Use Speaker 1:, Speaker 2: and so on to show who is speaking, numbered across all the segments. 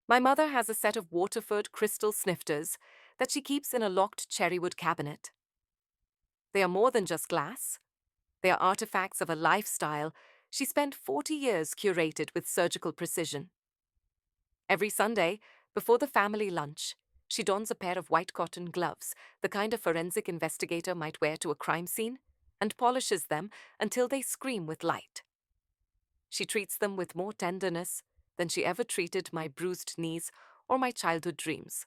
Speaker 1: My mother has a set of Waterford crystal snifters that she keeps in a locked cherrywood cabinet. They are more than just glass. They are artifacts of a lifestyle she spent 40 years curated with surgical precision. Every Sunday, before the family lunch, she dons a pair of white cotton gloves, the kind a forensic investigator might wear to a crime scene, and polishes them until they scream with light. She treats them with more tenderness than she ever treated my bruised knees or my childhood dreams.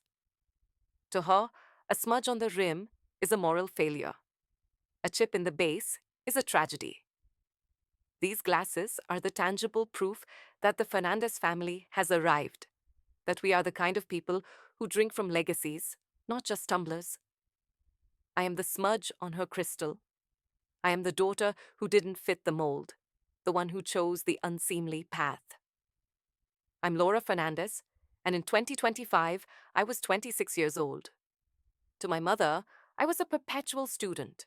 Speaker 1: To her, a smudge on the rim is a moral failure. A chip in the base is a tragedy. These glasses are the tangible proof that the Fernandes family has arrived, that we are the kind of people who drink from legacies, not just tumblers. I am the smudge on her crystal. I am the daughter who didn't fit the mold, the one who chose the unseemly path. I'm Laura Fernandes, and in 2025, I was 26 years old. To my mother, I was a perpetual student,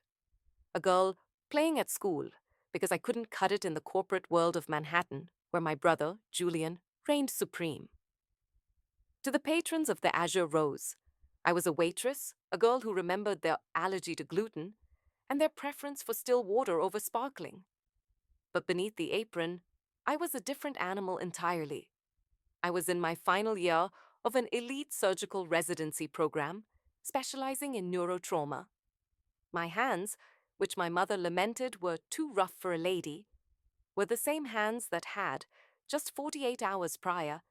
Speaker 1: a girl playing at school because I couldn't cut it in the corporate world of Manhattan, where my brother, Julian, reigned supreme. To the patrons of the Azure Rose, I was a waitress, a girl who remembered their allergy to gluten and their preference for still water over sparkling. But beneath the apron, I was a different animal entirely. I was in my final year of an elite surgical residency program, specializing in neurotrauma. My hands, which my mother lamented were too rough for a lady, were the same hands that had, just 48 hours prior,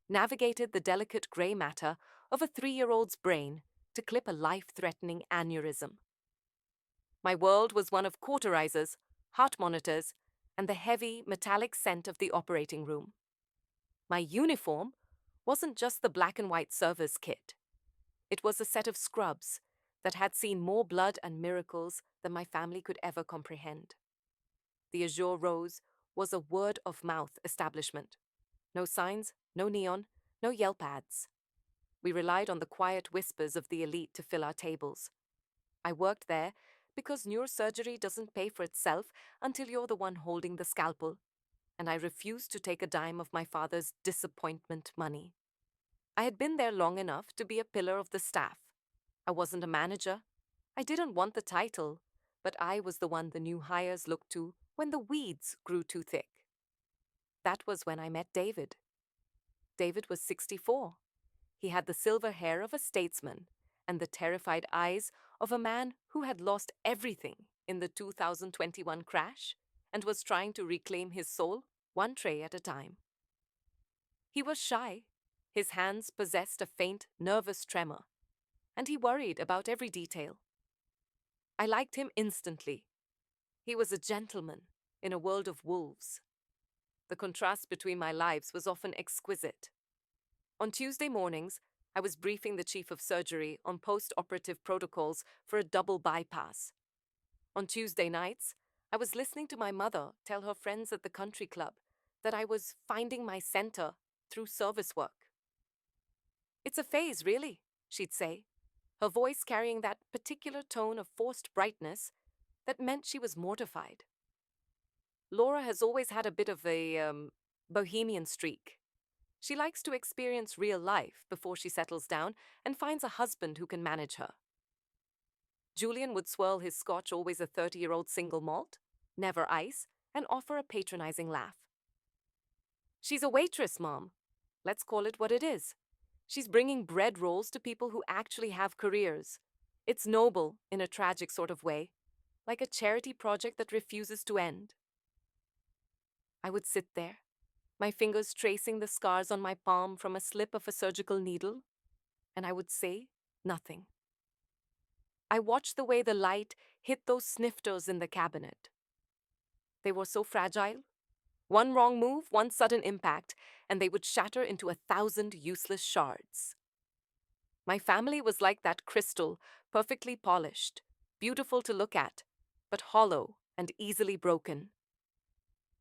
Speaker 1: navigated the delicate gray matter of a 3-year-old's brain to clip a life-threatening aneurysm. My world was one of cauterizers, heart monitors, and the heavy, metallic scent of the operating room. My uniform wasn't just the black and white service kit. It was a set of scrubs that had seen more blood and miracles than my family could ever comprehend. The Azure Rose was a word-of-mouth establishment. No signs, no neon, no Yelp ads. We relied on the quiet whispers of the elite to fill our tables. I worked there because neurosurgery doesn't pay for itself until you're the one holding the scalpel, and I refused to take a dime of my father's disappointment money. I had been there long enough to be a pillar of the staff. I wasn't a manager. I didn't want the title, but I was the one the new hires looked to when the weeds grew too thick. That was when I met David. David was 64. He had the silver hair of a statesman and the terrified eyes of a man who had lost everything in the 2021 crash and was trying to reclaim his soul one tray at a time. He was shy. His hands possessed a faint, nervous tremor, and he worried about every detail. I liked him instantly. He was a gentleman in a world of wolves. The contrast between my lives was often exquisite. On Tuesday mornings, I was briefing the chief of surgery on post-operative protocols for a double bypass. On Tuesday nights, I was listening to my mother tell her friends at the country club that I was finding my center through service work. "It's a phase, really," she'd say, her voice carrying that particular tone of forced brightness that meant she was mortified. Laura has always had a bit of a bohemian streak. She likes to experience real life before she settles down and finds a husband who can manage her. Julian would swirl his scotch, always a 30-year-old single malt, never ice, and offer a patronizing laugh. "She's a waitress, Mom. Let's call it what it is. She's bringing bread rolls to people who actually have careers. It's noble in a tragic sort of way, like a charity project that refuses to end." I would sit there, my fingers tracing the scars on my palm from a slip of a surgical needle, and I would say nothing. I watched the way the light hit those snifters in the cabinet. They were so fragile. One wrong move, one sudden impact, and they would shatter into 1,000 useless shards. My family was like that crystal, perfectly polished, beautiful to look at, but hollow and easily broken.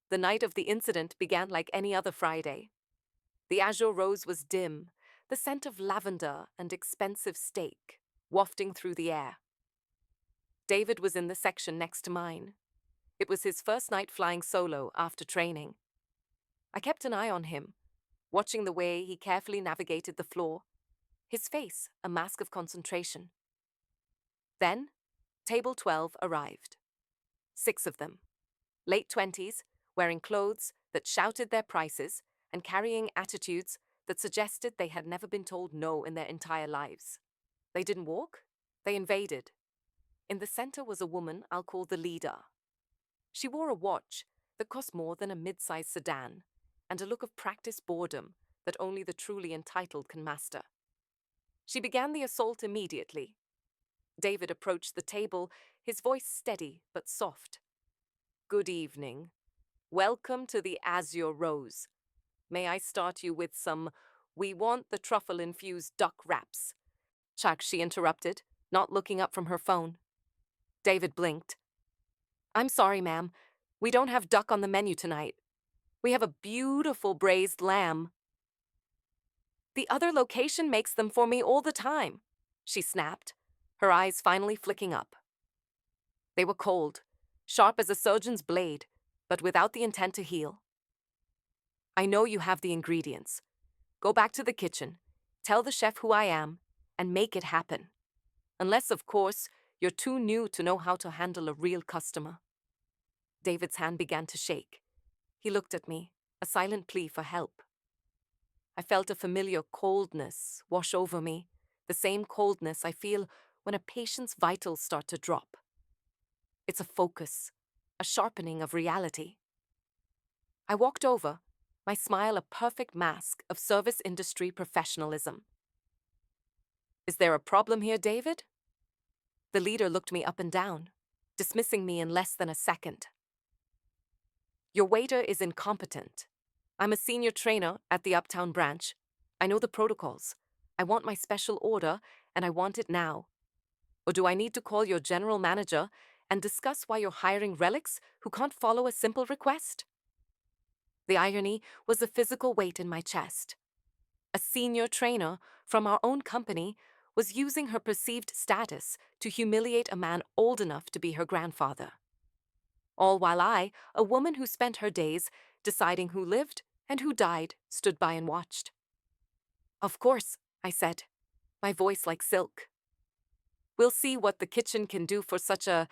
Speaker 1: The night of the incident began like any other Friday. The Azure Rose was dim, the scent of lavender and expensive steak wafting through the air. David was in the section next to mine. It was his first night flying solo after training. I kept an eye on him, watching the way he carefully navigated the floor, his face a mask of concentration. Then, table 12 arrived. 6 of them, late 20s, wearing clothes that shouted their prices and carrying attitudes that suggested they had never been told no in their entire lives. They didn't walk, they invaded. In the center was a woman I'll call the leader. She wore a watch that cost more than a mid-sized sedan and a look of practiced boredom that only the truly entitled can master. She began the assault immediately. David approached the table, his voice steady but soft. "Good evening. Welcome to the Azure Rose. May I start you with some, we want the truffle-infused duck wraps?" Chuck, she interrupted, not looking up from her phone. David blinked. "I'm sorry, ma'am. We don't have duck on the menu tonight. We have a beautiful braised lamb." "The other location makes them for me all the time," she snapped, her eyes finally flicking up. They were cold, sharp as a surgeon's blade, but without the intent to heal. "I know you have the ingredients. Go back to the kitchen, tell the chef who I am, and make it happen. Unless, of course, you're too new to know how to handle a real customer." David's hand began to shake. He looked at me, a silent plea for help. I felt a familiar coldness wash over me, the same coldness I feel when a patient's vitals start to drop. It's a focus, a sharpening of reality. I walked over, my smile a perfect mask of service industry professionalism. "Is there a problem here, David?" The leader looked me up and down, dismissing me in less than a second. "Your waiter is incompetent. I'm a senior trainer at the Uptown branch. I know the protocols. I want my special order, and I want it now. Or do I need to call your general manager and discuss why you're hiring relics who can't follow a simple request?" The irony was the physical weight in my chest. A senior trainer from our own company was using her perceived status to humiliate a man old enough to be her grandfather. All while I, a woman who spent her days deciding who lived and who died, stood by and watched. "Of course," I said, my voice like silk. "We'll see what the kitchen can do for such a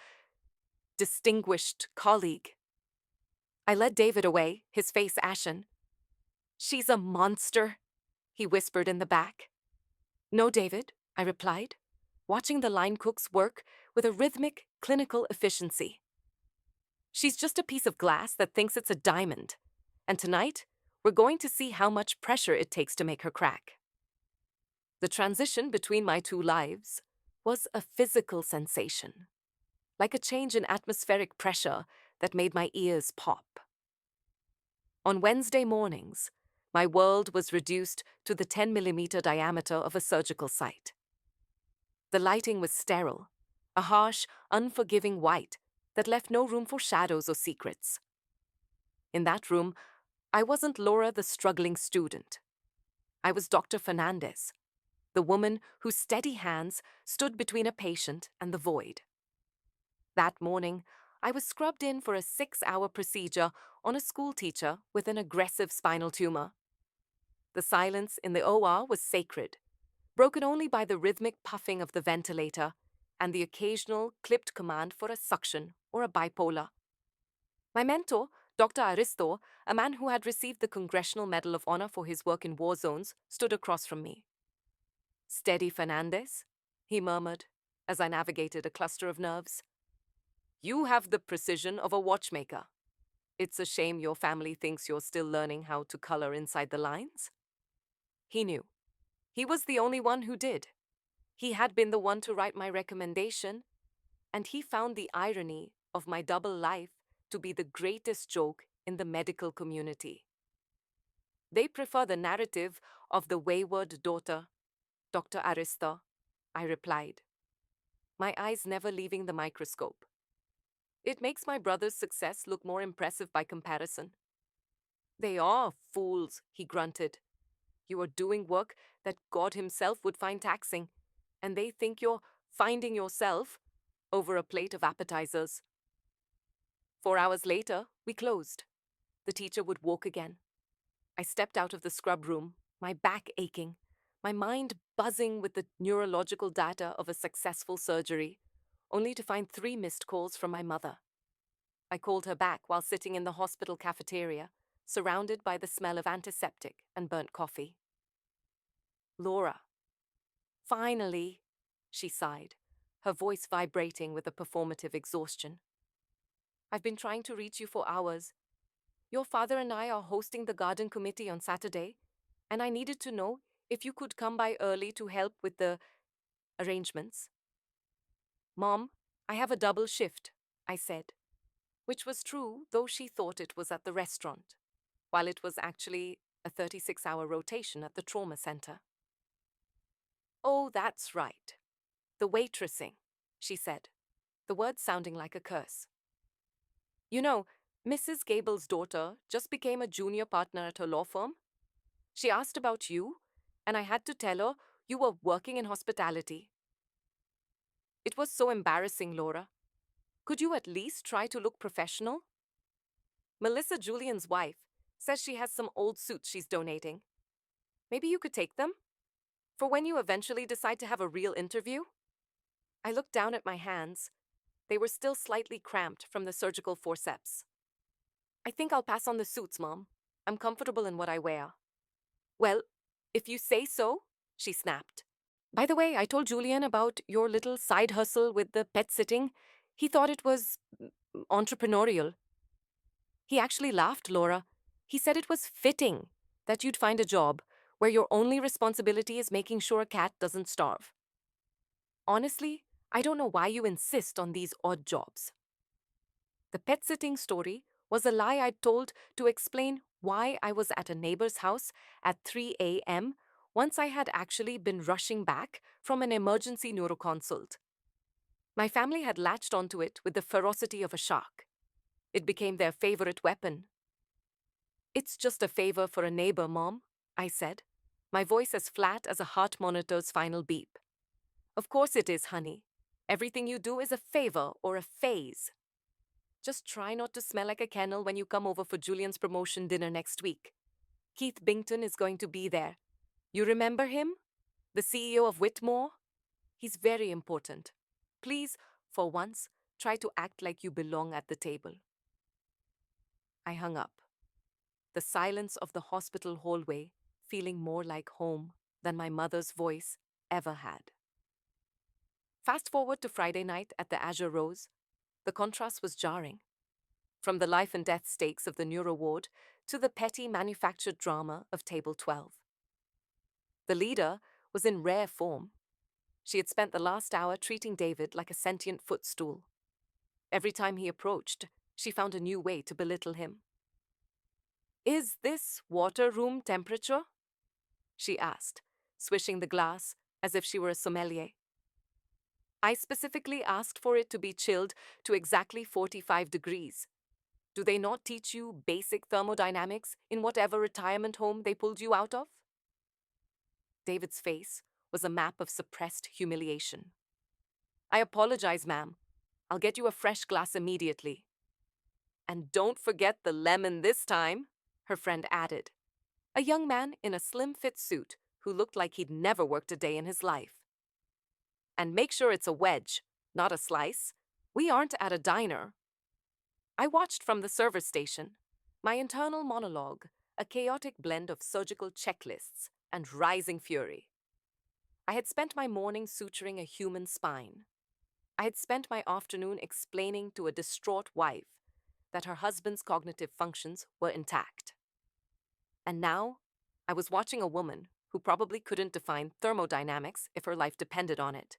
Speaker 1: distinguished colleague." I led David away, his face ashen. "She's a monster," he whispered in the back. "No, David," I replied, watching the line cooks work with a rhythmic, clinical efficiency. "She's just a piece of glass that thinks it's a diamond, and tonight we're going to see how much pressure it takes to make her crack." The transition between my two lives was a physical sensation, like a change in atmospheric pressure that made my ears pop. On Wednesday mornings, my world was reduced to the 10mm diameter of a surgical site. The lighting was sterile, a harsh, unforgiving white that left no room for shadows or secrets. In that room, I wasn't Laura the struggling student. I was Dr. Fernandes, the woman whose steady hands stood between a patient and the void. That morning, I was scrubbed in for a 6-hour procedure on a schoolteacher with an aggressive spinal tumor. The silence in the OR was sacred, broken only by the rhythmic puffing of the ventilator and the occasional clipped command for a suction or a bipolar. My mentor, Dr. Aristo, a man who had received the Congressional Medal of Honor for his work in war zones, stood across from me. "Steady, Fernandes," he murmured as I navigated a cluster of nerves. "You have the precision of a watchmaker. It's a shame your family thinks you're still learning how to color inside the lines." He knew. He was the only one who did. He had been the one to write my recommendation, and he found the irony of my double life to be the greatest joke in the medical community. "They prefer the narrative of the wayward daughter, Dr. Arista," I replied, my eyes never leaving the microscope. "It makes my brother's success look more impressive by comparison." "They are fools," he grunted. "You are doing work that God himself would find taxing, and they think you're finding yourself over a plate of appetizers." 4 hours later, we closed. The teacher would walk again. I stepped out of the scrub room, my back aching, my mind buzzing with the neurological data of a successful surgery, only to find 3 missed calls from my mother. I called her back while sitting in the hospital cafeteria, surrounded by the smell of antiseptic and burnt coffee. Laura. Finally, she sighed, her voice vibrating with a performative exhaustion. I've been trying to reach you for hours. Your father and I are hosting the garden committee on Saturday, and I needed to know if you could come by early to help with the arrangements. Mom, I have a double shift, I said, which was true, though she thought it was at the restaurant, while it was actually a 36-hour rotation at the trauma center. Oh, that's right. The waitressing, she said, the word sounding like a curse. You know, Mrs. Gable's daughter just became a junior partner at her law firm. She asked about you, and I had to tell her you were working in hospitality. It was so embarrassing, Laura. Could you at least try to look professional? Melissa, Julian's wife, says she has some old suits she's donating. Maybe you could take them? For when you eventually decide to have a real interview? I looked down at my hands. They were still slightly cramped from the surgical forceps. I think I'll pass on the suits, Mom. I'm comfortable in what I wear. Well, if you say so, she snapped. By the way, I told Julian about your little side hustle with the pet sitting. He thought it was entrepreneurial. He actually laughed, Laura. He said it was fitting that you'd find a job where your only responsibility is making sure a cat doesn't starve. Honestly, I don't know why you insist on these odd jobs. The pet sitting story was a lie I'd told to explain why I was at a neighbor's house at 3 a.m. once I had actually been rushing back from an emergency neuroconsult. My family had latched onto it with the ferocity of a shark. It became their favorite weapon. It's just a favor for a neighbor, Mom, I said, my voice as flat as a heart monitor's final beep. Of course it is, honey. Everything you do is a favor or a phase. Just try not to smell like a kennel when you come over for Julian's promotion dinner next week. Keith Bington is going to be there. You remember him? The CEO of Whitmore? He's very important. Please, for once, try to act like you belong at the table. I hung up. The silence of the hospital hallway feeling more like home than my mother's voice ever had. Fast forward to Friday night at the Azure Rose. The contrast was jarring. From the life and death stakes of the neuro ward to the petty manufactured drama of Table 12. The leader was in rare form. She had spent the last hour treating David like a sentient footstool. Every time he approached, she found a new way to belittle him. Is this water room temperature? She asked, swishing the glass as if she were a sommelier. I specifically asked for it to be chilled to exactly 45 degrees. Do they not teach you basic thermodynamics in whatever retirement home they pulled you out of? David's face was a map of suppressed humiliation. I apologize, ma'am. I'll get you a fresh glass immediately. And don't forget the lemon this time, her friend added. A young man in a slim-fit suit who looked like he'd never worked a day in his life. And make sure it's a wedge, not a slice. We aren't at a diner. I watched from the server station, my internal monologue, a chaotic blend of surgical checklists and rising fury. I had spent my morning suturing a human spine. I had spent my afternoon explaining to a distraught wife that her husband's cognitive functions were intact. And now, I was watching a woman who probably couldn't define thermodynamics if her life depended on it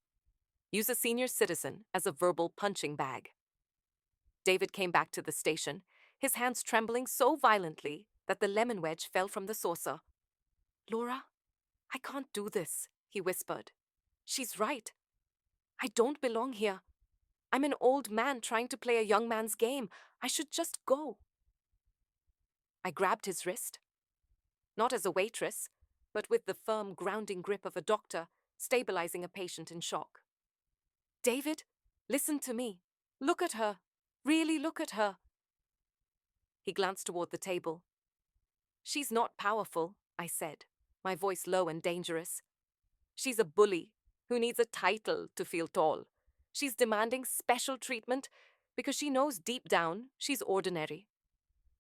Speaker 1: use a senior citizen as a verbal punching bag. David came back to the station, his hands trembling so violently that the lemon wedge fell from the saucer. Laura, I can't do this, he whispered. She's right. I don't belong here. I'm an old man trying to play a young man's game. I should just go. I grabbed his wrist. Not as a waitress, but with the firm, grounding grip of a doctor, stabilizing a patient in shock. David, listen to me. Look at her. Really look at her. He glanced toward the table. She's not powerful, I said, my voice low and dangerous. She's a bully who needs a title to feel tall. She's demanding special treatment because she knows deep down she's ordinary.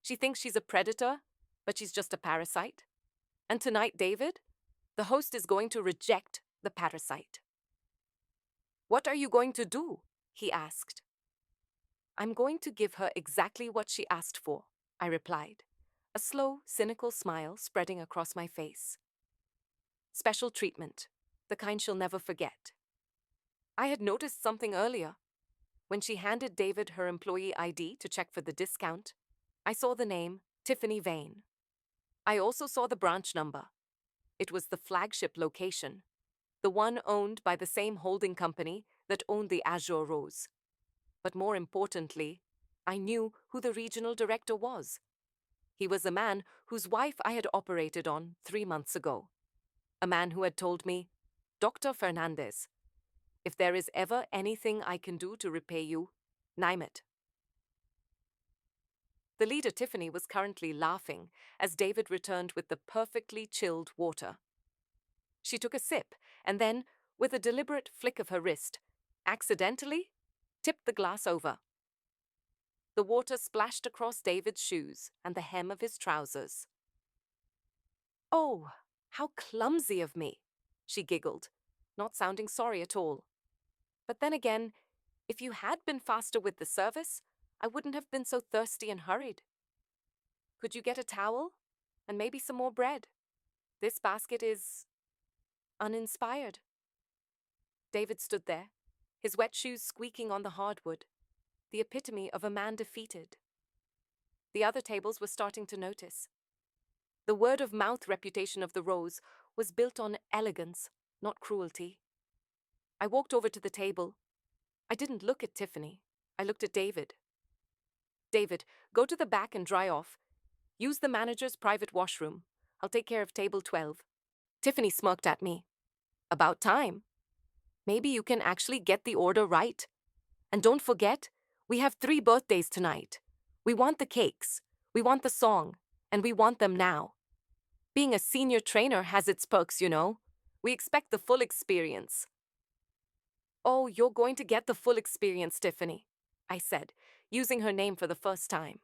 Speaker 1: She thinks she's a predator, but she's just a parasite. And tonight, David, the host is going to reject the parasite. What are you going to do? He asked. I'm going to give her exactly what she asked for, I replied, a slow, cynical smile spreading across my face. Special treatment, the kind she'll never forget. I had noticed something earlier. When she handed David her employee ID to check for the discount, I saw the name Tiffany Vane. I also saw the branch number. It was the flagship location, the one owned by the same holding company that owned the Azure Rose. But more importantly, I knew who the regional director was. He was a man whose wife I had operated on 3 months ago. A man who had told me, Dr. Fernandes, if there is ever anything I can do to repay you, name it. The leader, Tiffany, was currently laughing as David returned with the perfectly chilled water. She took a sip and then, with a deliberate flick of her wrist, accidentally tipped the glass over. The water splashed across David's shoes and the hem of his trousers. Oh, how clumsy of me, she giggled, not sounding sorry at all. But then again, if you had been faster with the service, I wouldn't have been so thirsty and hurried. Could you get a towel? And maybe some more bread? This basket is uninspired. David stood there, his wet shoes squeaking on the hardwood, the epitome of a man defeated. The other tables were starting to notice. The word-of-mouth reputation of the Rose was built on elegance, not cruelty. I walked over to the table. I didn't look at Tiffany. I looked at David. David, go to the back and dry off. Use the manager's private washroom. I'll take care of table 12. Tiffany smirked at me. About time. Maybe you can actually get the order right. And don't forget, we have 3 birthdays tonight. We want the cakes, we want the song, and we want them now. Being a senior trainer has its perks, you know. We expect the full experience. Oh, you're going to get the full experience, Tiffany, I said, using her name for the first time.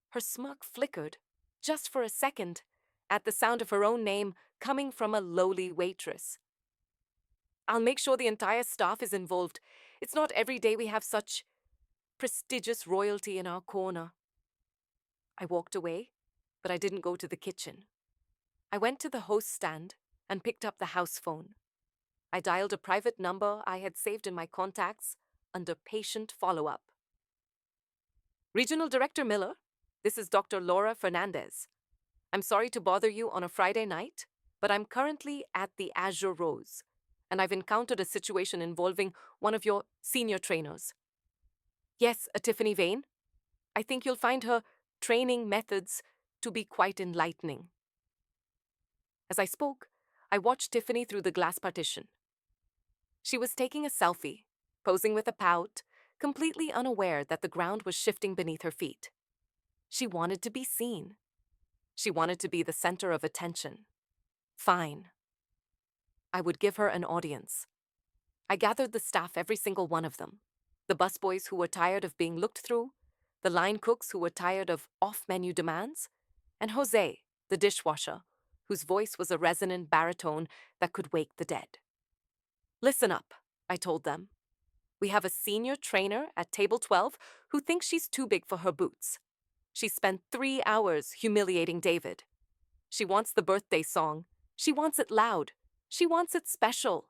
Speaker 1: Her smirk flickered, just for a second, at the sound of her own name coming from a lowly waitress. I'll make sure the entire staff is involved. It's not every day we have such prestigious royalty in our corner. I walked away, but I didn't go to the kitchen. I went to the host stand and picked up the house phone. I dialed a private number I had saved in my contacts under patient follow-up. Regional Director Miller, this is Dr. Laura Fernandes. I'm sorry to bother you on a Friday night, but I'm currently at the Azure Rose, and I've encountered a situation involving one of your senior trainers. Yes, a Tiffany Vane. I think you'll find her training methods to be quite enlightening. As I spoke, I watched Tiffany through the glass partition. She was taking a selfie, posing with a pout, completely unaware that the ground was shifting beneath her feet. She wanted to be seen. She wanted to be the center of attention. Fine. I would give her an audience. I gathered the staff, every single one of them. The busboys who were tired of being looked through, the line cooks who were tired of off-menu demands, and Jose, the dishwasher, whose voice was a resonant baritone that could wake the dead. Listen up, I told them. We have a senior trainer at table 12 who thinks she's too big for her boots. She spent 3 hours humiliating David. She wants the birthday song. She wants it loud. She wants it special.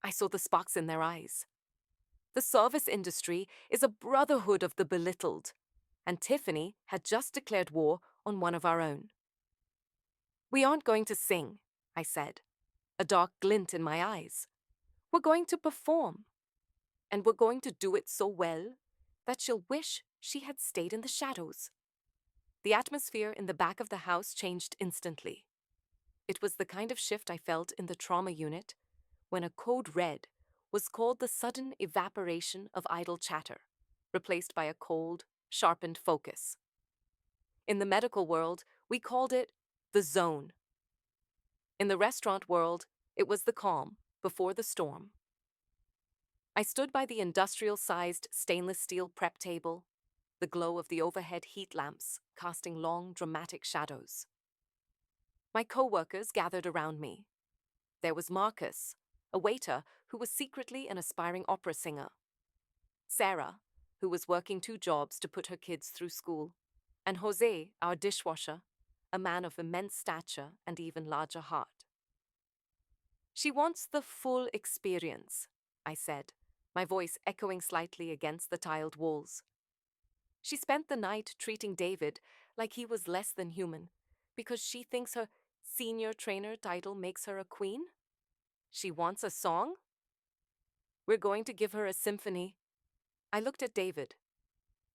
Speaker 1: I saw the sparks in their eyes. The service industry is a brotherhood of the belittled, and Tiffany had just declared war on one of our own. We aren't going to sing, I said, a dark glint in my eyes. We're going to perform, and we're going to do it so well that she'll wish she had stayed in the shadows. The atmosphere in the back of the house changed instantly. It was the kind of shift I felt in the trauma unit when a code red was called the sudden evaporation of idle chatter, replaced by a cold, sharpened focus. In the medical world, We called it the zone. In the restaurant world, it was the calm before the storm. I stood by the industrial-sized stainless steel prep table, the glow of the overhead heat lamps casting long, dramatic shadows. My co-workers gathered around me. There was Marcus, a waiter who was secretly an aspiring opera singer. Sarah, who was working 2 jobs to put her kids through school. And Jose, our dishwasher, a man of immense stature and even larger heart. She wants the full experience, I said, my voice echoing slightly against the tiled walls. She spent the night treating David like he was less than human because she thinks her senior trainer title makes her a queen. She wants a song? We're going to give her a symphony. I looked at David.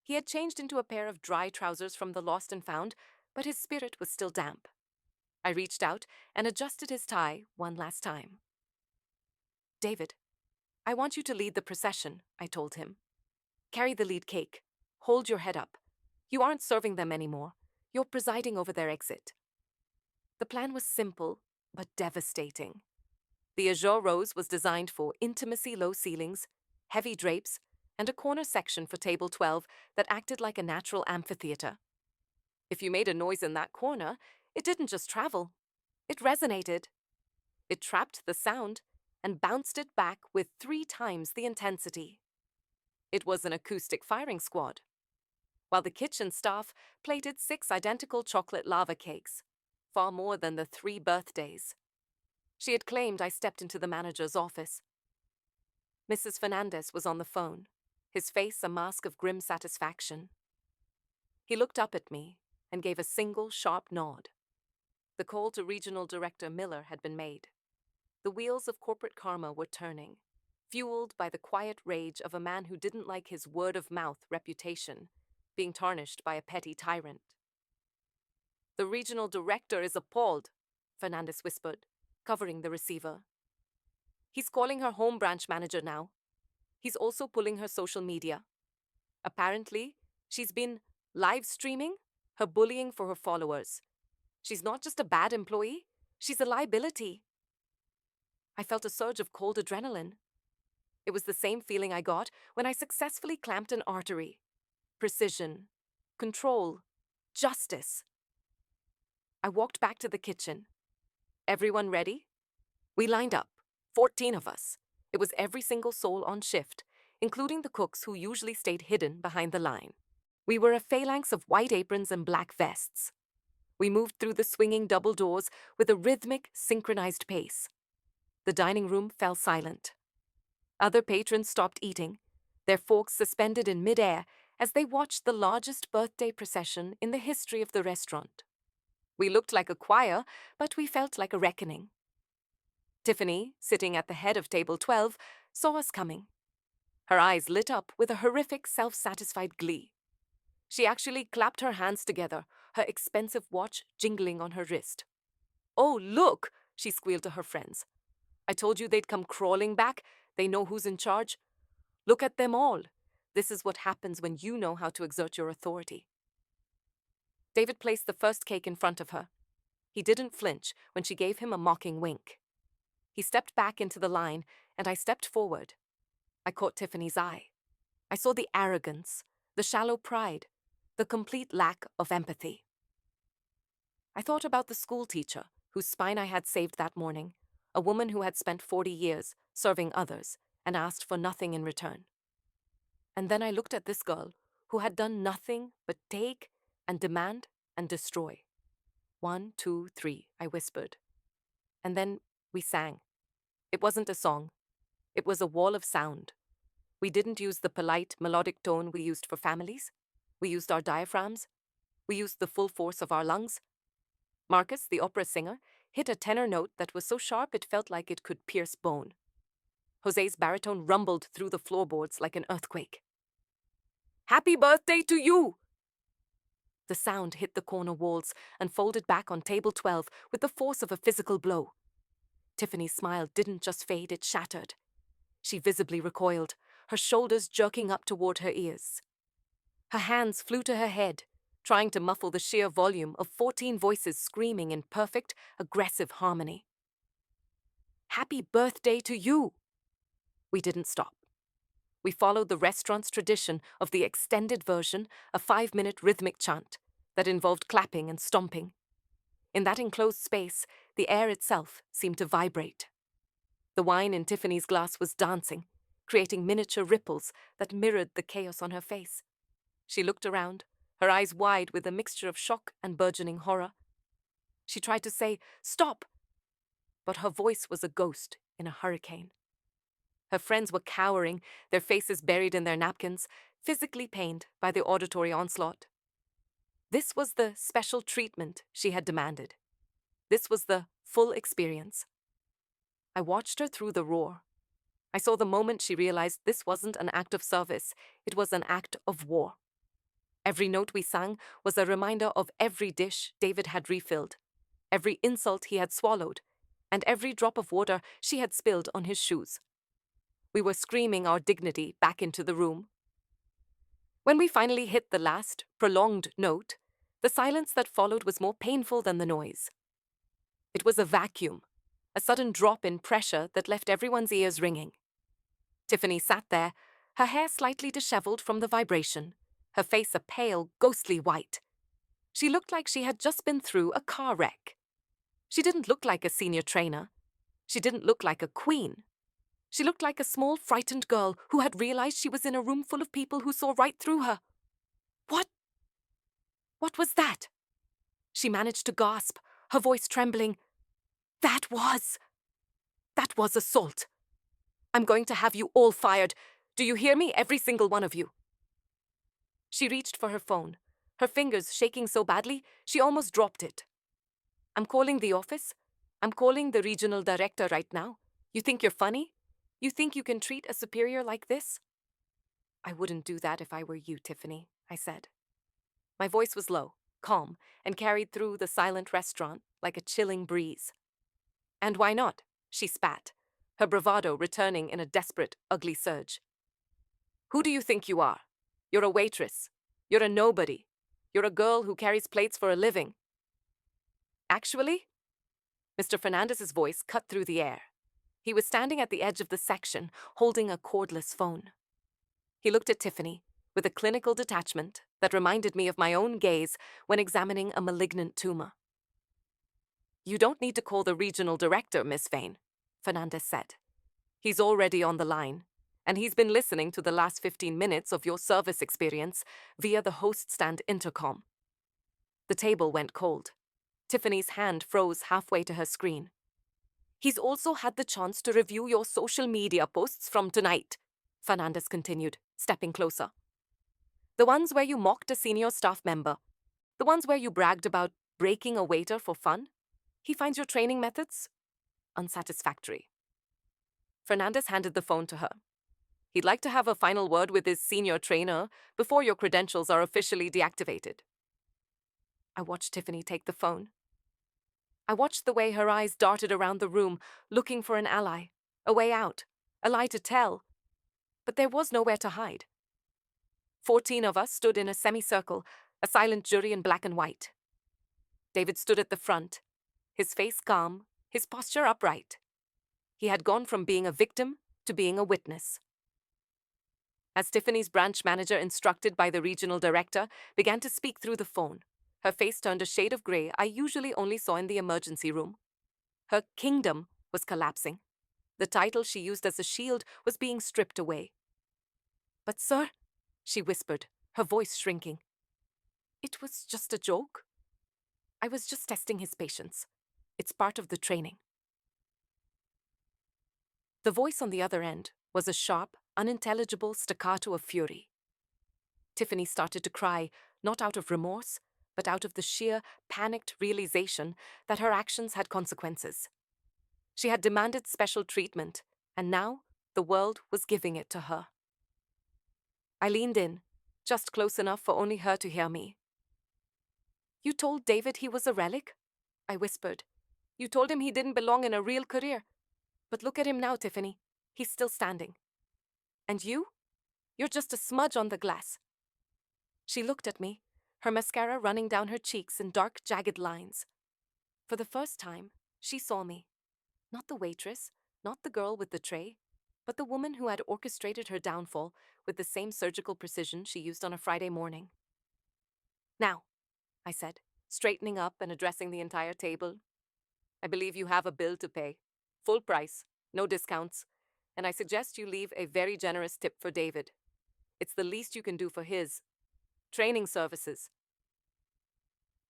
Speaker 1: He had changed into a pair of dry trousers from the Lost and Found, but his spirit was still damp. I reached out and adjusted his tie one last time. David, I want you to lead the procession, I told him. Carry the lead cake. Hold your head up. You aren't serving them anymore. You're presiding over their exit. The plan was simple, but devastating. The azure rose was designed for intimacy low ceilings, heavy drapes, and a corner section for table 12 that acted like a natural amphitheater. If you made a noise in that corner, it didn't just travel. It resonated. It trapped the sound and bounced it back with 3 times the intensity. It was an acoustic firing squad. While the kitchen staff plated 6 identical chocolate lava cakes, far more than the 3 birthdays. She had claimed I stepped into the manager's office. Mrs. Fernandes was on the phone, his face a mask of grim satisfaction. He looked up at me and gave a single sharp nod. The call to Regional Director Miller had been made. The wheels of corporate karma were turning, fueled by the quiet rage of a man who didn't like his word-of-mouth reputation being tarnished by a petty tyrant. The regional director is appalled, Fernandes whispered, covering the receiver. He's calling her home branch manager now. He's also pulling her social media. Apparently, she's been live streaming her bullying for her followers. She's not just a bad employee, she's a liability. I felt a surge of cold adrenaline. It was the same feeling I got when I successfully clamped an artery. Precision, control, justice. I walked back to the kitchen. Everyone ready? We lined up, 14 of us. It was every single soul on shift, including the cooks who usually stayed hidden behind the line. We were a phalanx of white aprons and black vests. We moved through the swinging double doors with a rhythmic, synchronized pace. The dining room fell silent. Other patrons stopped eating, their forks suspended in midair as they watched the largest birthday procession in the history of the restaurant. We looked like a choir, but we felt like a reckoning. Tiffany, sitting at the head of table 12, saw us coming. Her eyes lit up with a horrific, self-satisfied glee. She actually clapped her hands together, her expensive watch jingling on her wrist. "Oh, look!" she squealed to her friends. "I told you they'd come crawling back. They know who's in charge. Look at them all. This is what happens when you know how to exert your authority." David placed the first cake in front of her. He didn't flinch when she gave him a mocking wink. He stepped back into the line, and I stepped forward. I caught Tiffany's eye. I saw the arrogance, the shallow pride, the complete lack of empathy. I thought about the school teacher whose spine I had saved that morning, a woman who had spent 40 years serving others and asked for nothing in return. And then I looked at this girl who had done nothing but take and demand and destroy. 1, 2, 3, I whispered. And then we sang. It wasn't a song. It was a wall of sound. We didn't use the polite, melodic tone we used for families. We used our diaphragms. We used the full force of our lungs. Marcus, the opera singer, hit a tenor note that was so sharp it felt like it could pierce bone. Jose's baritone rumbled through the floorboards like an earthquake. "Happy birthday to you!" The sound hit the corner walls and folded back on table 12 with the force of a physical blow. Tiffany's smile didn't just fade, it shattered. She visibly recoiled, her shoulders jerking up toward her ears. Her hands flew to her head, trying to muffle the sheer volume of 14 voices screaming in perfect, aggressive harmony. "Happy birthday to you!" We didn't stop. We followed the restaurant's tradition of the extended version, a 5-minute rhythmic chant that involved clapping and stomping. In that enclosed space, the air itself seemed to vibrate. The wine in Tiffany's glass was dancing, creating miniature ripples that mirrored the chaos on her face. She looked around, her eyes wide with a mixture of shock and burgeoning horror. She tried to say, "Stop!" but her voice was a ghost in a hurricane. Her friends were cowering, their faces buried in their napkins, physically pained by the auditory onslaught. This was the special treatment she had demanded. This was the full experience. I watched her through the roar. I saw the moment she realized this wasn't an act of service, it was an act of war. Every note we sang was a reminder of every dish David had refilled, every insult he had swallowed, and every drop of water she had spilled on his shoes. We were screaming our dignity back into the room. When we finally hit the last, prolonged note, the silence that followed was more painful than the noise. It was a vacuum, a sudden drop in pressure that left everyone's ears ringing. Tiffany sat there, her hair slightly disheveled from the vibration, her face a pale, ghostly white. She looked like she had just been through a car wreck. She didn't look like a senior trainer. She didn't look like a queen. She looked like a small, frightened girl who had realized she was in a room full of people who saw right through her. What was that? She managed to gasp, her voice trembling. That was assault. I'm going to have you all fired. Do you hear me, every single one of you? She reached for her phone, her fingers shaking so badly she almost dropped it. I'm calling the office. I'm calling the regional director right now. You think you're funny? You think you can treat a superior like this? I wouldn't do that if I were you, Tiffany, I said. My voice was low, calm, and carried through the silent restaurant like a chilling breeze. And why not? She spat, her bravado returning in a desperate, ugly surge. Who do you think you are? You're a waitress. You're a nobody. You're a girl who carries plates for a living. Actually? Mr. Fernandes's voice cut through the air. He was standing at the edge of the section, holding a cordless phone. He looked at Tiffany with a clinical detachment that reminded me of my own gaze when examining a malignant tumor. You don't need to call the regional director, Miss Vane, Fernandes said. He's already on the line, and he's been listening to the last 15 minutes of your service experience via the host stand intercom. The table went cold. Tiffany's hand froze halfway to her screen. He's also had the chance to review your social media posts from tonight, Fernandes continued, stepping closer. The ones where you mocked a senior staff member. The ones where you bragged about breaking a waiter for fun. He finds your training methods unsatisfactory. Fernandes handed the phone to her. He'd like to have a final word with his senior trainer before your credentials are officially deactivated. I watched Tiffany take the phone. I watched the way her eyes darted around the room, looking for an ally, a way out, a lie to tell. But there was nowhere to hide. 14 of us stood in a semicircle, a silent jury in black and white. David stood at the front, his face calm, his posture upright. He had gone from being a victim to being a witness. As Tiffany's branch manager, instructed by the regional director, began to speak through the phone, her face turned a shade of grey I usually only saw in the emergency room. Her kingdom was collapsing. The title she used as a shield was being stripped away. But sir, she whispered, her voice shrinking. It was just a joke. I was just testing his patience. It's part of the training. The voice on the other end was a sharp, unintelligible staccato of fury. Tiffany started to cry, not out of remorse, but out of the sheer, panicked realization that her actions had consequences. She had demanded special treatment, and now the world was giving it to her. I leaned in, just close enough for only her to hear me. You told David he was a relic? I whispered. You told him he didn't belong in a real career. But look at him now, Tiffany. He's still standing. And you? You're just a smudge on the glass. She looked at me, her mascara running down her cheeks in dark, jagged lines. For the first time, she saw me. Not the waitress, not the girl with the tray, but the woman who had orchestrated her downfall with the same surgical precision she used on a Friday morning. "Now," I said, straightening up and addressing the entire table, "I believe you have a bill to pay. Full price, no discounts, and I suggest you leave a very generous tip for David. It's the least you can do for his training services."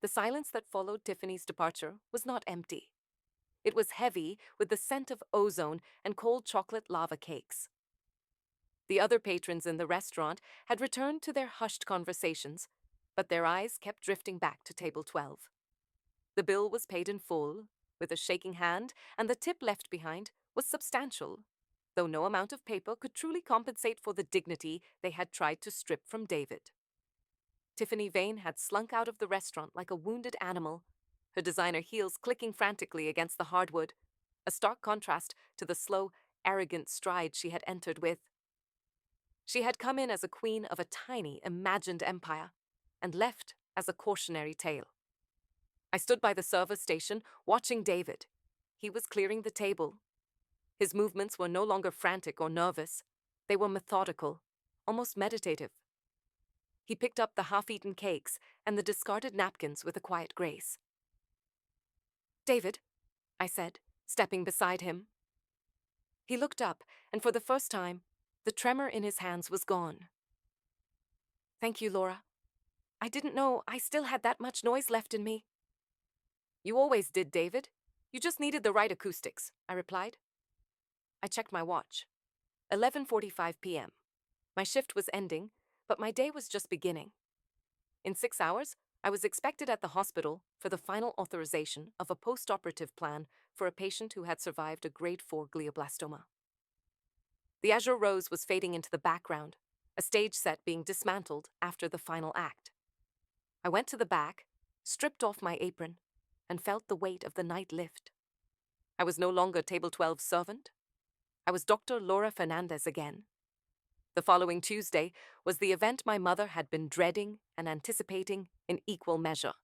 Speaker 1: The silence that followed Tiffany's departure was not empty. It was heavy with the scent of ozone and cold chocolate lava cakes. The other patrons in the restaurant had returned to their hushed conversations, but their eyes kept drifting back to table 12. The bill was paid in full, with a shaking hand, and the tip left behind was substantial, though no amount of paper could truly compensate for the dignity they had tried to strip from David. Tiffany Vane had slunk out of the restaurant like a wounded animal, her designer heels clicking frantically against the hardwood, a stark contrast to the slow, arrogant stride she had entered with. She had come in as a queen of a tiny, imagined empire, and left as a cautionary tale. I stood by the service station, watching David. He was clearing the table. His movements were no longer frantic or nervous. They were methodical, almost meditative. He picked up the half-eaten cakes and the discarded napkins with a quiet grace. "David," I said, stepping beside him. He looked up, and for the first time, the tremor in his hands was gone. "Thank you, Laura. I didn't know I still had that much noise left in me." "You always did, David. You just needed the right acoustics," I replied. I checked my watch. 11:45 p.m. My shift was ending, but my day was just beginning. In 6 hours, I was expected at the hospital for the final authorization of a post-operative plan for a patient who had survived a grade 4 glioblastoma. The azure rose was fading into the background, a stage set being dismantled after the final act. I went to the back, stripped off my apron, and felt the weight of the night lift. I was no longer table 12's servant. I was Dr. Laura Fernandes again. The following Tuesday was the event my mother had been dreading and anticipating in equal measure: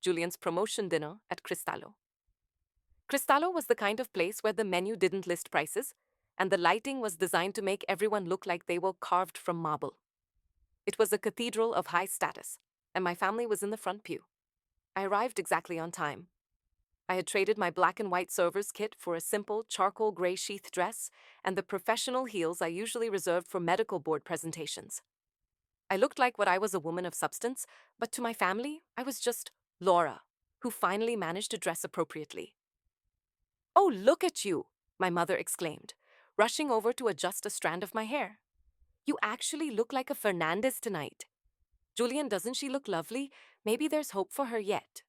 Speaker 1: Julian's promotion dinner at Cristallo. Cristallo was the kind of place where the menu didn't list prices, and the lighting was designed to make everyone look like they were carved from marble. It was a cathedral of high status, and my family was in the front pew. I arrived exactly on time. I had traded my black and white server's kit for a simple charcoal gray sheath dress and the professional heels I usually reserved for medical board presentations. I looked like what I was, a woman of substance, but to my family, I was just Laura, who finally managed to dress appropriately. "Oh, look at you," my mother exclaimed, rushing over to adjust a strand of my hair. "You actually look like a Fernandez tonight. Julian, doesn't she look lovely? Maybe there's hope for her yet."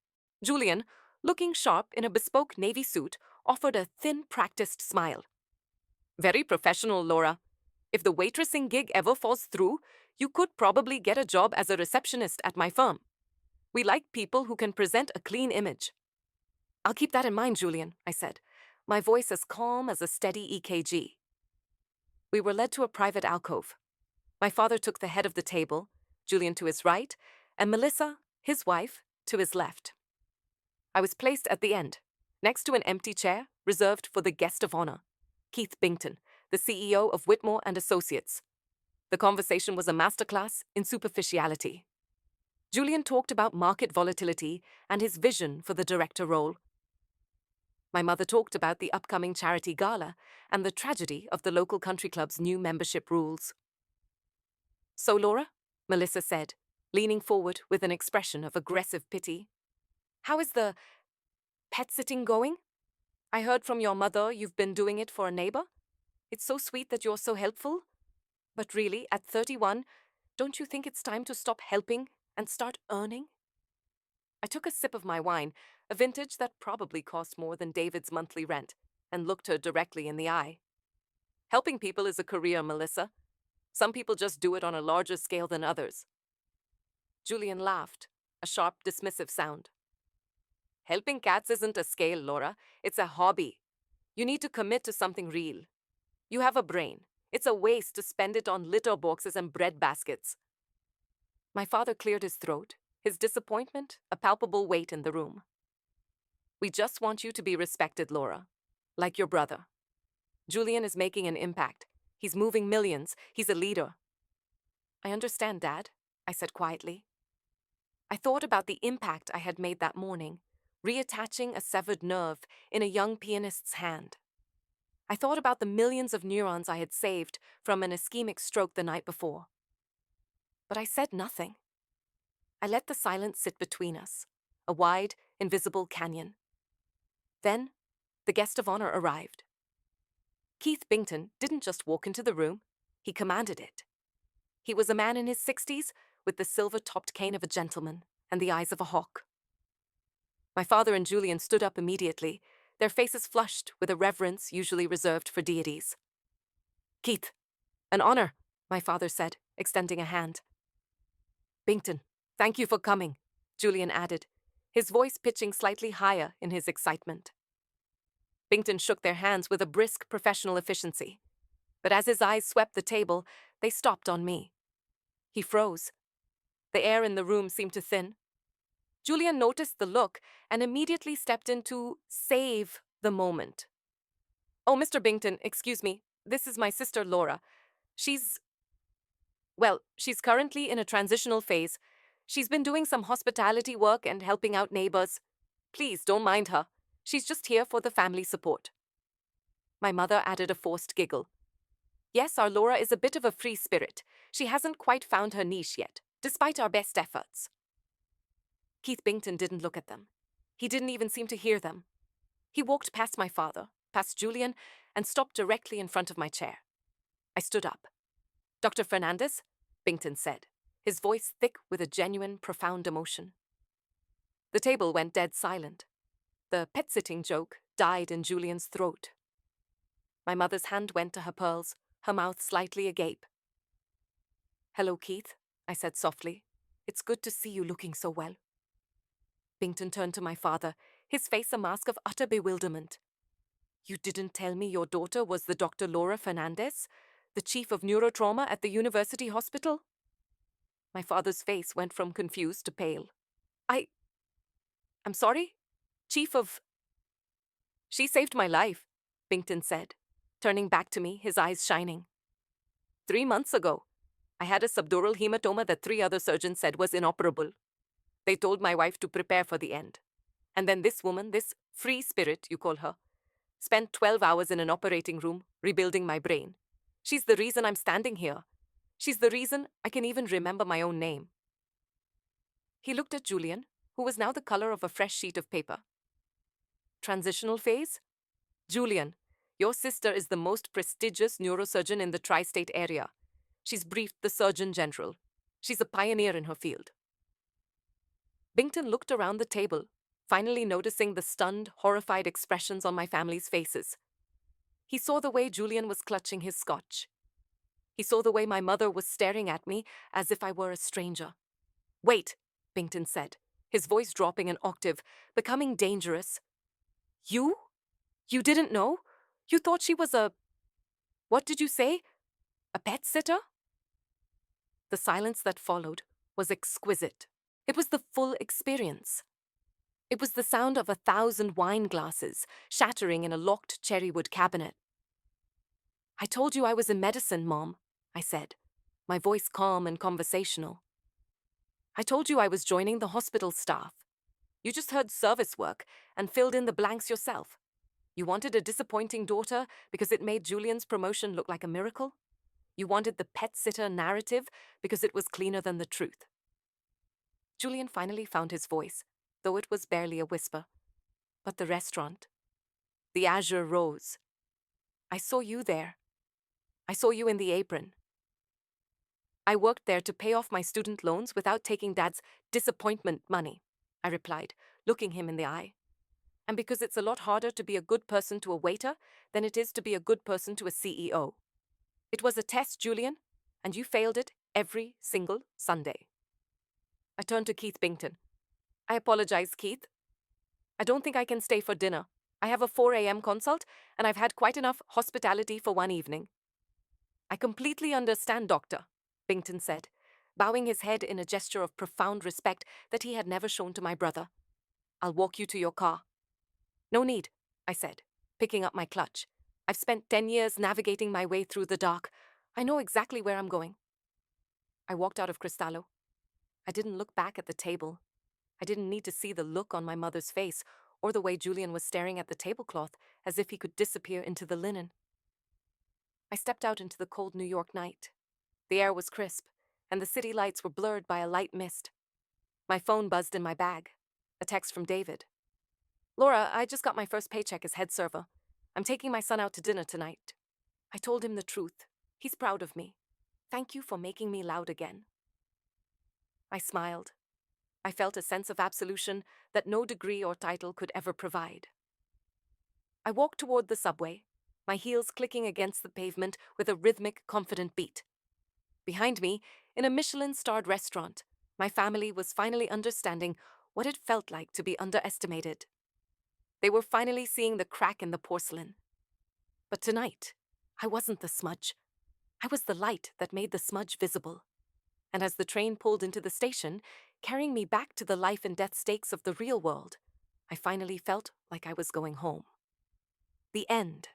Speaker 1: Julian, looking sharp in a bespoke navy suit, offered a thin, practiced smile. "Very professional, Laura. If the waitressing gig ever falls through, you could probably get a job as a receptionist at my firm. We like people who can present a clean image." "I'll keep that in mind, Julian," I said, my voice as calm as a steady EKG. We were led to a private alcove. My father took the head of the table, Julian to his right, and Melissa, his wife, to his left. I was placed at the end, next to an empty chair reserved for the guest of honor, Keith Bington, the CEO of Whitmore and Associates. The conversation was a masterclass in superficiality. Julian talked about market volatility and his vision for the director role. My mother talked about the upcoming charity gala and the tragedy of the local country club's new membership rules. "So, Laura," Melissa said, leaning forward with an expression of aggressive pity, "how is the pet sitting going? I heard from your mother you've been doing it for a neighbor. It's so sweet that you're so helpful. But really, at 31, don't you think it's time to stop helping and start earning?" I took a sip of my wine, a vintage that probably cost more than David's monthly rent, and looked her directly in the eye. "Helping people is a career, Melissa. Some people just do it on a larger scale than others." Julian laughed, a sharp, dismissive sound. "Helping cats isn't a scale, Laura. It's a hobby. You need to commit to something real. You have a brain. It's a waste to spend it on litter boxes and bread baskets." My father cleared his throat, his disappointment a palpable weight in the room. "We just want you to be respected, Laura. Like your brother. Julian is making an impact. He's moving millions. He's a leader." "I understand, Dad," I said quietly. I thought about the impact I had made that morning, reattaching a severed nerve in a young pianist's hand. I thought about the millions of neurons I had saved from an ischemic stroke the night before. But I said nothing. I let the silence sit between us, a wide, invisible canyon. Then, the guest of honor arrived. Keith Bington didn't just walk into the room, he commanded it. He was a man in his 60s, with the silver-topped cane of a gentleman and the eyes of a hawk. My father and Julian stood up immediately, their faces flushed with a reverence usually reserved for deities. "Keith, an honor," my father said, extending a hand. "Bington, thank you for coming," Julian added, his voice pitching slightly higher in his excitement. Bington shook their hands with a brisk professional efficiency, but as his eyes swept the table, they stopped on me. He froze. The air in the room seemed to thin. Julian noticed the look and immediately stepped in to save the moment. "Oh, Mr. Bington, excuse me. This is my sister Laura. She's currently in a transitional phase. She's been doing some hospitality work and helping out neighbors. Please don't mind her. She's just here for the family support." My mother added a forced giggle. "Yes, our Laura is a bit of a free spirit. She hasn't quite found her niche yet, despite our best efforts." Keith Bington didn't look at them. He didn't even seem to hear them. He walked past my father, past Julian, and stopped directly in front of my chair. I stood up. "Dr. Fernandes," Bington said, his voice thick with a genuine, profound emotion. The table went dead silent. The pet-sitting joke died in Julian's throat. My mother's hand went to her pearls, her mouth slightly agape. "Hello, Keith," I said softly. "It's good to see you looking so well." Bington turned to my father, his face a mask of utter bewilderment. "You didn't tell me your daughter was the Dr. Laura Fernandes, the chief of neurotrauma at the university hospital?" My father's face went from confused to pale. I'm sorry? Chief of... "She saved my life," Bington said, turning back to me, his eyes shining. 3 months ago, I had a subdural hematoma that 3 other surgeons said was inoperable. They told my wife to prepare for the end. And then this woman, this free spirit, you call her, spent 12 hours in an operating room, rebuilding my brain. She's the reason I'm standing here. She's the reason I can even remember my own name." He looked at Julian, who was now the color of a fresh sheet of paper. "Transitional phase? Julian, your sister is the most prestigious neurosurgeon in the tri-state area. She's briefed the Surgeon General. She's a pioneer in her field." Bington looked around the table, finally noticing the stunned, horrified expressions on my family's faces. He saw the way Julian was clutching his scotch. He saw the way my mother was staring at me as if I were a stranger. "Wait," Bington said, his voice dropping an octave, becoming dangerous. "You? You didn't know? You thought she was a... What did you say? A pet sitter?" The silence that followed was exquisite. It was the full experience. It was the sound of 1,000 wine glasses shattering in a locked cherrywood cabinet. "I told you I was in medicine, Mom," I said, my voice calm and conversational. "I told you I was joining the hospital staff. You just heard service work and filled in the blanks yourself. You wanted a disappointing daughter because it made Julian's promotion look like a miracle? You wanted the pet sitter narrative because it was cleaner than the truth." Julian finally found his voice, though it was barely a whisper. "But the restaurant. The azure rose. I saw you there. I saw you in the apron. I worked there to pay off my student loans without taking Dad's disappointment money," I replied, looking him in the eye. "And because it's a lot harder to be a good person to a waiter than it is to be a good person to a CEO. It was a test, Julian, and you failed it every single Sunday." I turned to Keith Bington. "I apologize, Keith. I don't think I can stay for dinner. I have a 4 a.m. consult, and I've had quite enough hospitality for one evening." "I completely understand, Doctor," Bington said, bowing his head in a gesture of profound respect that he had never shown to my brother. "I'll walk you to your car." "No need," I said, picking up my clutch. "I've spent 10 years navigating my way through the dark. I know exactly where I'm going." I walked out of Cristallo. I didn't look back at the table. I didn't need to see the look on my mother's face or the way Julian was staring at the tablecloth as if he could disappear into the linen. I stepped out into the cold New York night. The air was crisp, and the city lights were blurred by a light mist. My phone buzzed in my bag. A text from David. "Laura, I just got my first paycheck as head server. I'm taking my son out to dinner tonight." I told him the truth. He's proud of me. "Thank you for making me loud again." I smiled. I felt a sense of absolution that no degree or title could ever provide. I walked toward the subway, my heels clicking against the pavement with a rhythmic, confident beat. Behind me, in a Michelin-starred restaurant, my family was finally understanding what it felt like to be underestimated. They were finally seeing the crack in the porcelain. But tonight, I wasn't the smudge. I was the light that made the smudge visible. And as the train pulled into the station, carrying me back to the life and death stakes of the real world, I finally felt like I was going home. The end.